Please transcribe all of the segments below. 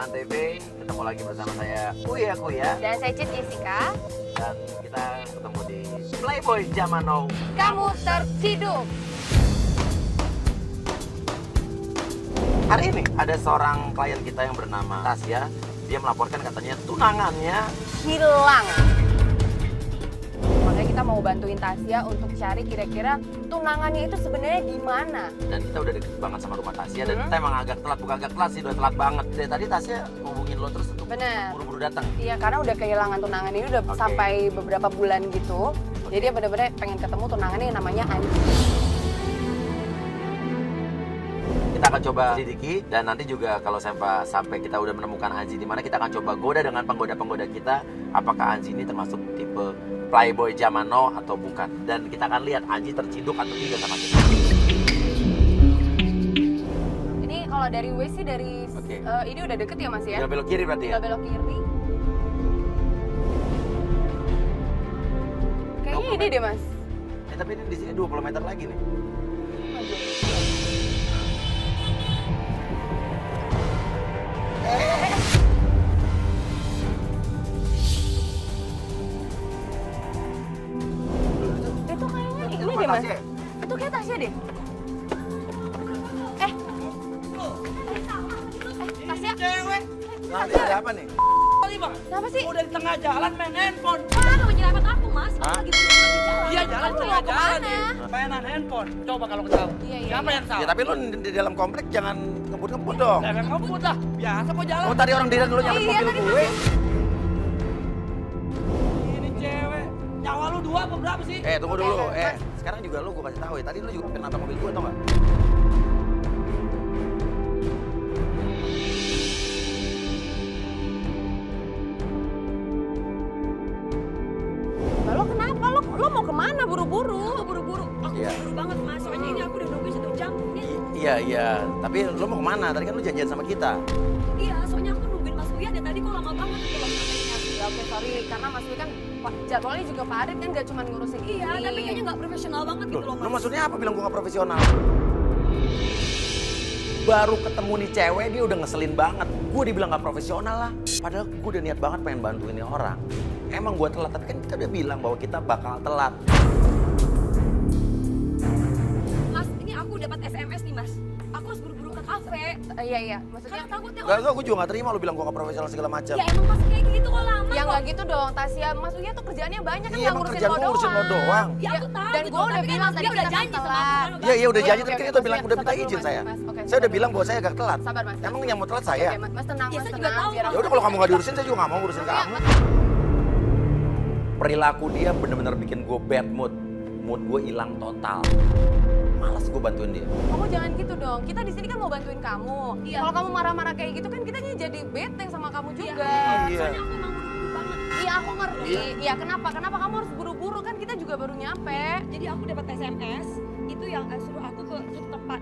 Teman TV. Ketemu lagi bersama saya Kuya. Dan saya Cit Jessica. Dan kita ketemu di Playboy Zaman Now. Kamu terciduk. Hari ini ada seorang klien kita yang bernama Tasya. Dia melaporkan katanya tunangannya Hilang. Makanya kita mau bantuin Tasya untuk cari kira-kira tunangannya itu sebenarnya di mana. dan kita udah deket banget sama rumah Tasya dan kita emang agak telat, bukan agak telat sih, udah telat banget. Dari tadi Tasya ngubungin lo terus untuk Bener. buru-buru datang. Iya, karena udah kehilangan tunangan ini udah sampai beberapa bulan gitu. Jadi dia bener-bener pengen ketemu tunangannya yang namanya Anji. Kita akan coba selidiki dan nanti juga kalau sampai kita udah menemukan Anji di mana, kita akan coba goda dengan penggoda-penggoda kita apakah Anji ini termasuk tipe Playboy Zaman Now atau bukan. Dan kita akan lihat Anji terciduk atau tidak sama kita. Ini kalau dari WC dari Oke. ini udah deket ya Mas ya? Tinggal belok kiri berarti ya? Tinggal belok kiri. Kayaknya ini deh Mas. Tapi ini di sini 20 meter lagi nih. Itu kayaknya ini rumah deh Mas. Tasya? Itu kayak Tasya deh. Tasya. Cewek, Nah, ini ada apa nih? kali bang. Kenapa sih? Udah di tengah jalan main handphone. Wah, kamu nyerempet aku, Mas. Hah? Lagi di jalan. Iya jalan Kamu tengah mau jalan kemana? nih. Mainan handphone. Coba kalau ketahui. Iya, iya, Siapa iya. yang Ya salah? tapi lu di dalam komplek jangan ngebut-ngebut dong. Jangan kamu dah. Biasa kok jalan. Oh tadi orang diri dulu nyalip Iya, mobil tadi gue. Ini cewek. Nyawa lu 2 apa berapa sih? Tunggu dulu. Sekarang juga lu gue kasih tahu ya. Tadi lu juga kena nabrak mobil gue tau gak? Lo kenapa? Lo mau kemana buru-buru? Aku buru-buru. Aku Iya. buru banget, Mas. Soalnya ini aku udah nungguin 1 jam. Iya. Tapi lu mau kemana? Tadi kan lu janjian sama kita. Iya, soalnya aku nungguin Mas Uya dan tadi kok lama banget gitu loh sampainya. Ya oke sorry, karena Mas Wi kan jadwalnya juga padat kan gak cuma ngurusin Iya, ini. tapi kayaknya nggak profesional banget gitu loh, Lu Mas. maksudnya apa bilang gue gak profesional? Baru ketemu nih cewek dia udah ngeselin banget. Gue dibilang gak profesional lah. Padahal gue udah niat banget pengen bantuin nih orang. Emang gue telat, tapi kan kita udah bilang bahwa kita bakal telat. Mas, ini aku dapat SMS nih, Mas. Aku harus buru-buru ke kafe. Iya, maksudnya Karena takutnya Gak, gue juga gak terima lu bilang gue gak profesional segala macam. Ya emang Mas kayak gitu kok lama ya kok. nggak gitu dong, Tasya. Mas Uya tuh kerjaannya banyak kan Iya, nggak emang ngurusin kerjaan lo gua ngurusin lo doang. Ya aku tahu Dan gitu, gue udah tapi kan bilang Mas tadi Uya udah kita janji sama telat. aku. Iya, udah Oke, janji, oke, tapi oke, kita udah bilang Mas, udah minta sabar izin dulu, saya. Mas. Oke, Saya sabar udah dulu. bilang bahwa saya agak telat. Sabar Mas. Emang yang mau telat saya? Oke, Mas tenang, Iya, Mas saya juga tenang. tahu, Biar Mas. aku Ya udah kalau kamu gak diurusin, saya juga gak mau ngurusin Iya, kamu. Perilaku dia bener-bener bikin gue bad mood. Mood gue hilang total. Males gue bantuin dia. Kamu jangan gitu dong. Kita di sini kan mau bantuin kamu. Iya. Kalau kamu marah-marah kayak gitu kan kita jadi bete sama kamu juga. Iya. Soalnya aku emang buru-buru banget. Iya, aku ngerti. Iya. Iya, kenapa? Kenapa kamu harus buru-buru kan kita juga baru nyampe. Jadi aku dapat SMS itu yang suruh aku ke suatu tempat.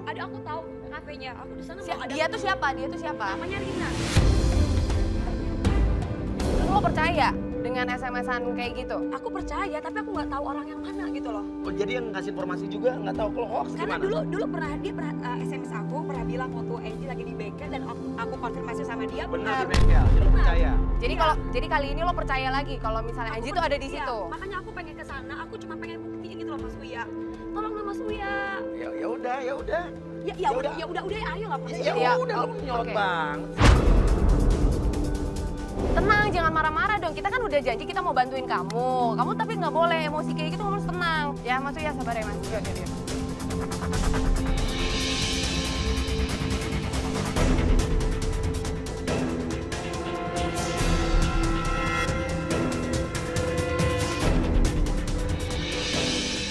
Ada aku tahu kafenya. Aku di sana mau ada. Dia tuh siapa? Dia tuh siapa? Namanya Rina. Lu lo percaya dengan SMS-an kayak gitu? Aku percaya, tapi aku nggak tahu orang yang mana gitu loh. Oh jadi yang ngasih informasi juga nggak tahu kalau hoax Karena gimana? dulu pernah SMS aku pernah bilang waktu Angie lagi di bengkel dan aku konfirmasi sama dia Benar di bengkel, jadi lo Benar. percaya? Jadi kali ini lo percaya lagi kalau misalnya Aku Anji tuh ada di iya, situ. makanya aku pengen ke sana. Aku cuma pengen buktiin gitu loh Mas Uya. Tolong dong Mas Uya. Ya udah, ya udah. Ya udah, ayo lah Mas. Ya Iya. udah, lo nyolot Oke. banget. Tenang, jangan marah-marah dong. Kita kan udah janji kita mau bantuin kamu. Kamu tapi nggak boleh emosi kayak gitu, kamu harus tenang. Ya Mas Uya, sabar ya Mas. Yuk.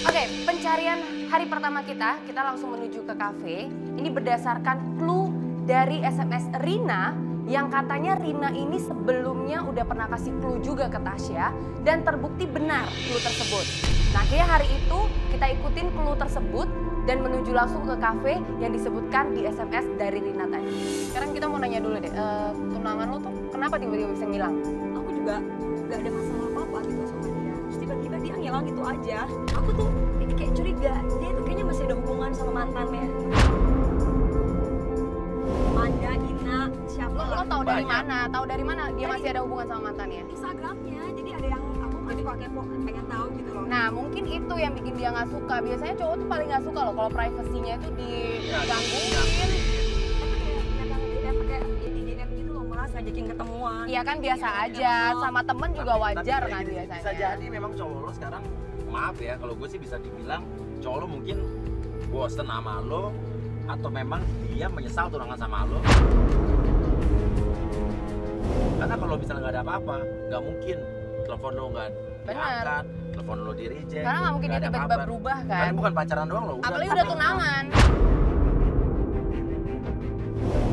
Oke, pencarian hari pertama kita langsung menuju ke kafe. Ini berdasarkan clue dari SMS Rina yang katanya Rina ini sebelumnya udah pernah kasih clue juga ke Tasya dan terbukti benar clue tersebut. Nah, akhirnya hari itu kita ikutin clue tersebut dan menuju langsung ke kafe yang disebutkan di SMS dari Rina tadi. Sekarang kita mau nanya dulu deh, tunangan lo tuh kenapa tiba-tiba bisa ngilang? Aku juga gak ada masalah apa-apa gitu sama dia. Terus tiba-tiba dia ngilang gitu aja. Aku tuh kayak curiga, dia tuh kayaknya masih ada hubungan sama mantannya. Manda, Ina, siapa Lo lah. Lo tahu dari Banyak. mana? Tahu dari mana dia Dari- masih ada hubungan sama mantannya? Instagramnya, jadi ada yang aku masih kok kepo pengen tahu gitu loh. Nah, mungkin itu yang bikin dia nggak suka. Biasanya cowok tuh paling nggak suka loh kalau privasinya itu digangguin. pakai di DM gitu loh mas, ngajakin ketemuan. Iya kan biasa aja, sama temen juga wajar kan gini, biasanya. bisa jadi memang cowok lo sekarang, maaf ya, kalau gue sih bisa dibilang cowok lo mungkin bosen sama lo, atau memang dia menyesal tunangan sama lo. Karena kalau misalnya nggak ada apa-apa, nggak mungkin telepon lo nggak diangkat, telepon lo di reject. Karena nggak mungkin dia ada tiba-tiba kabar. berubah Kan kan. bukan pacaran doang lo. Apalagi udah tunangan.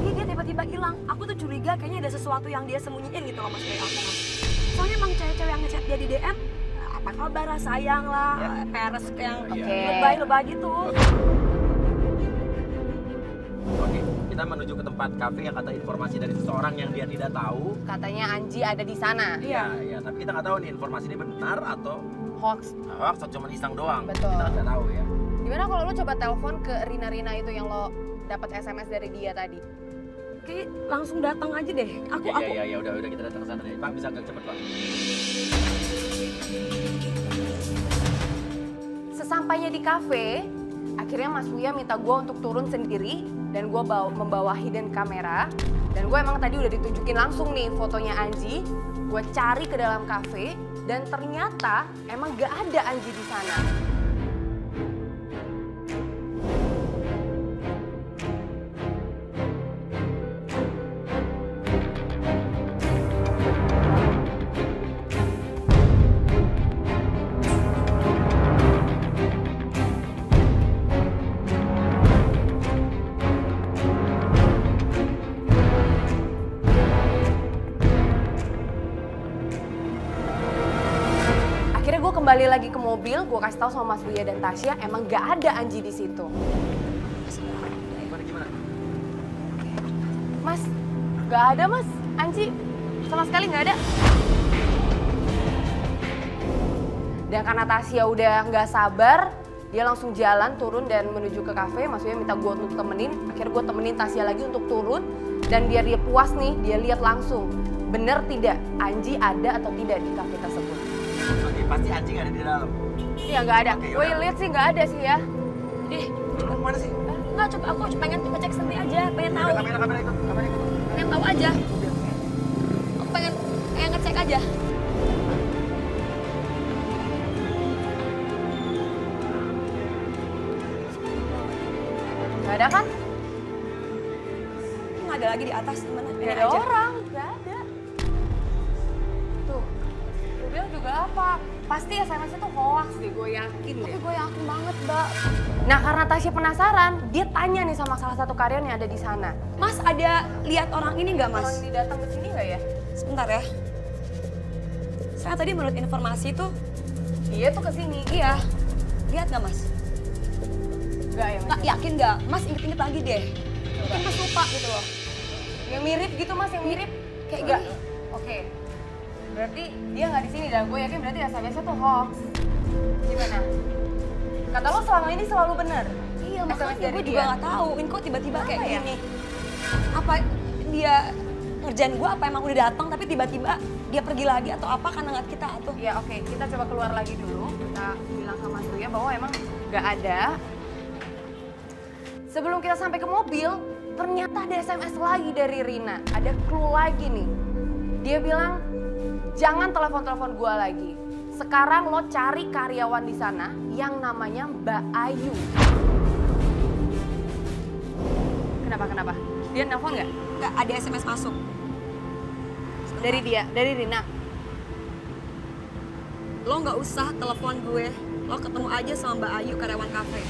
Iya dia tiba-tiba hilang. Aku tuh curiga kayaknya ada sesuatu yang dia sembunyiin gitu loh mas dari aku mas. Soalnya emang cewek-cewek yang ngechat dia di DM, apa kabar lah, sayang lah, peres yang Oke. lebay-lebay gitu. Oke, kita menuju ke tempat kafe yang kata informasi dari seseorang yang dia tidak tahu. Katanya Anji ada di sana. Iya. Ya, tapi kita nggak tahu nih informasi ini benar atau Hoax. hoax atau cuma iseng doang. Betul. Kita nggak tahu ya. Gimana kalau lo coba telepon ke Rina itu yang lo dapat SMS dari dia tadi? Kayak langsung datang aja deh. Aku Ya, udah kita datang ke sana deh. Pak, bisa agak cepet Pak. Sesampainya di kafe, akhirnya Mas Buya minta gue untuk turun sendiri dan gue membawa hidden kamera. Dan gue emang tadi udah ditunjukin langsung nih fotonya Anji. Gue cari ke dalam kafe dan ternyata emang gak ada Anji di sana. Akhirnya gue kembali lagi ke mobil, gue kasih tahu sama Mas Buya dan Tasya, emang gak ada Anji di situ. Gimana? Mas, gak ada mas, Anji sama sekali gak ada. Dan karena Tasya udah gak sabar, dia langsung jalan turun dan menuju ke kafe. Mas Buya minta gue untuk temenin, akhirnya gue temenin Tasya lagi untuk turun. Dan biar dia puas nih, dia lihat langsung, bener tidak Anji ada atau tidak di kafe tersebut. Oke, pasti anjing ada di dalam. Iya gak ada, Oke, gue yaudah. lihat sih gak ada sih ya. Mana sih? Enggak, coba aku pengen ngecek sendiri aja, pengen tahu. Kamera ikut. Pengen tahu aja. Aku pengen ngecek aja. Gak ada kan? Nggak ada lagi di atas, gimana? Gak Pengen ada aja. orang, gak ada. Tuh, gue bilang juga apa? Pasti SMS itu hoax deh, gue yakin deh. Tapi gue yakin banget, Mbak. Nah karena Tasya penasaran, dia tanya nih sama salah satu karyawan yang ada di sana. Mas ada lihat orang ini nggak, Mas? Orang ini datang ke sini nggak ya? Sebentar ya. Saya tadi menurut informasi itu, Dia tuh ke sini. iya. Lihat nggak, Mas? Enggak ya? Nggak yakin nggak? Mas inget-inget lagi deh. Mungkin Mas lupa gitu loh. Yang mirip gitu mas, yang mirip? Kayak Enggak. gini. Oke. Berarti dia nggak di sini dan gue yakin berarti SMS-nya tuh hoax. Gimana? Kata lo selama ini selalu benar. Iya, SMS makanya dari gue dia. juga nggak tahu. Ini kok tiba-tiba kayak Apa ya? gini. Apa dia ngerjain gue, apa emang udah datang tapi tiba-tiba dia pergi lagi atau apa karena ngeliat kita atau Ya oke, kita coba keluar lagi dulu. Kita bilang sama Mas Buya bahwa emang nggak ada. Sebelum kita sampai ke mobil, ternyata ada SMS lagi dari Rina. Ada clue lagi nih. Dia bilang, jangan telepon-telepon gua lagi. Sekarang lo cari karyawan di sana yang namanya Mbak Ayu. Kenapa? Dia nelfon nggak? nggak ada SMS masuk. Dari dia, dari Rina. Lo nggak usah telepon gue, lo ketemu aja sama Mbak Ayu karyawan kafe.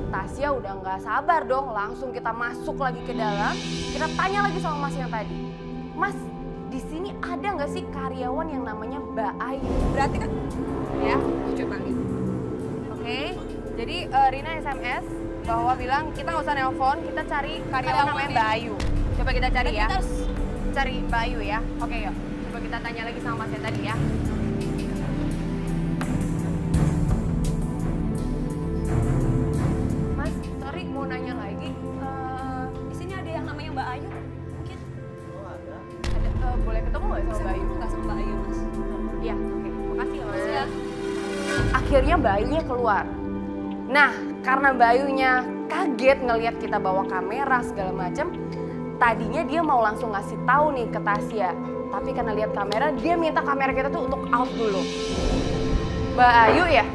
Tasya udah nggak sabar dong, langsung kita masuk lagi ke dalam. Kita tanya lagi sama Mas yang tadi. Mas, di sini ada nggak sih karyawan yang namanya Mbak Ayu? Berarti kan Ya, aku coba nih. oke. Jadi Rina SMS bahwa bilang kita nggak usah nelpon, kita cari karyawan namanya Mbak Ayu. Coba kita cari ya. Kita harus Cari Mbak Ayu ya. Oke yuk. Coba kita tanya lagi sama Mas yang tadi ya. Mas, Akhirnya Bayunya keluar. Nah, karena Bayunya kaget ngelihat kita bawa kamera segala macem, tadinya dia mau langsung ngasih tahu nih ke Tasya. Tapi karena lihat kamera, dia minta kamera kita tuh untuk out dulu. Mbak Ayu ya?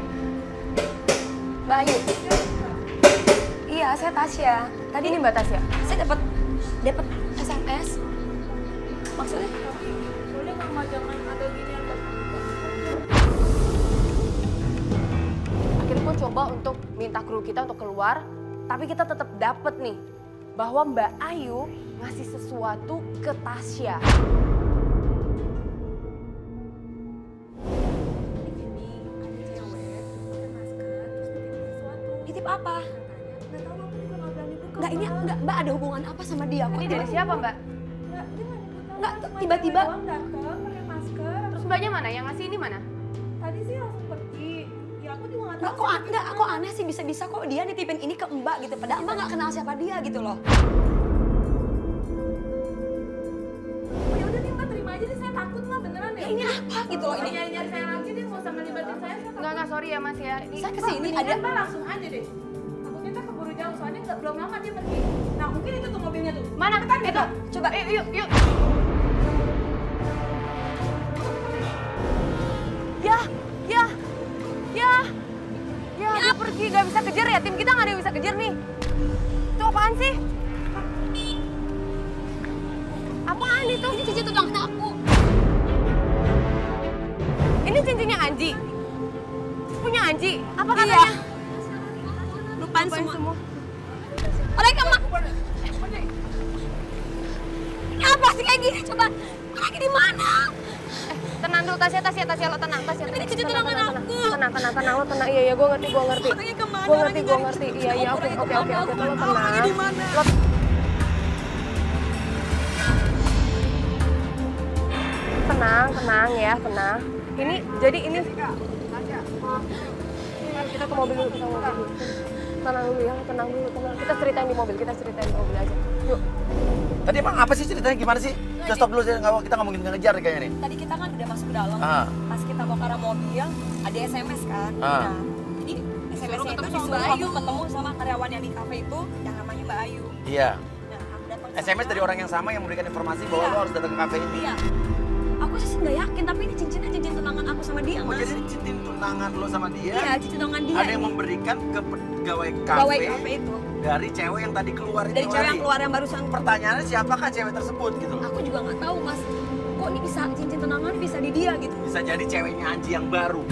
Mbak Ayu? Iya, saya Tasya. Tadi ini Mbak Tasya? Saya dapat SMS. Maksudnya? Boleh Mama jangan ada gini ada. Akhirnya gue coba untuk minta kru kita untuk keluar, tapi kita tetap dapet nih bahwa Mbak Ayu ngasih sesuatu ke Tasya. Nitip apa? Enggak, ini enggak, Mbak ada hubungan apa sama dia? Kok Ini dari siapa Mbak? Enggak, tiba-tiba. Pakai masker. Terus Mbaknya mana? Yang ngasih ini mana? Tadi sih langsung pergi. Ya aku juga nggak Enggak, tahu. kok aneh sih bisa-bisa kok dia nitipin ini ke Mbak gitu. Padahal Mbak nggak kenal siapa dia gitu loh. Oh, ya udah nih Mbak terima aja deh, saya takut lah beneran Ya ya. ini apa gitu loh ini. Nyari-nyari saya lagi deh, nggak usah ngelibatin saya. Enggak, sorry ya Mas ya. Ini Saya kesini Mendingan ada. Mbak langsung aja deh. Aku kita keburu jauh soalnya belum lama dia pergi. Nah mungkin itu tuh mobilnya tuh. mana? Itu. Coba. Yuk. Ya, dia pergi, gak bisa kejar ya, tim kita gak ada yang bisa kejar nih. Itu apaan sih? Apaan itu? Ini cincin tunangan aku. Ini cincinnya Anji? Punya Anji? Apa Iya. katanya? Lupain Lupain semua. Oleh kamu. Ini apa sih kayak gini? Coba. Lagi di mana? Tenang dulu, Tasya, lo tenang, Tasya. Ini cincin tunangan aku. Tenang, lo tenang. Iya, gue ngerti. Orangnya kemana? Gue Orangnya ngerti. nyari Iya, oke, orangnya lo kemana? tenang. Orangnya di mana? Lo tenang ya, tenang. Ini, jadi ini... Kita ke mobil dulu, Tenang dulu ya, tenang dulu. Kita ceritain di mobil aja. Yuk. Tadi emang apa sih ceritanya, gimana sih? Kita stop dulu sih, kita nggak mungkin ngejar kayaknya nih. Tadi kita kan udah masuk ke dalam. Ah. Pas kita mau ke arah mobil, ada SMS kan. Ah. Nah, jadi SMS-nya itu disuruh aku ketemu sama karyawan yang di kafe itu yang namanya Mbak Ayu. Iya. Nah, aku datang ke SMS sana. dari orang yang sama yang memberikan informasi bahwa Iya. lo harus datang ke kafe ini. Iya. Aku sih nggak yakin, tapi ini cincin tunangan aku sama dia, Oh, Mas. jadi cincin tunangan lo sama dia, Iya, cincin tunangan dia. ada yang ini. memberikan ke pegawai Pegawai kafe kafe itu. dari cewek yang tadi keluar itu Dari cewek yang tadi. keluar yang barusan. Pertanyaannya siapakah cewek tersebut gitu loh? Aku juga nggak tahu, Mas. Kok ini bisa cincin tunangan bisa di dia gitu. Bisa jadi ceweknya Anji yang baru.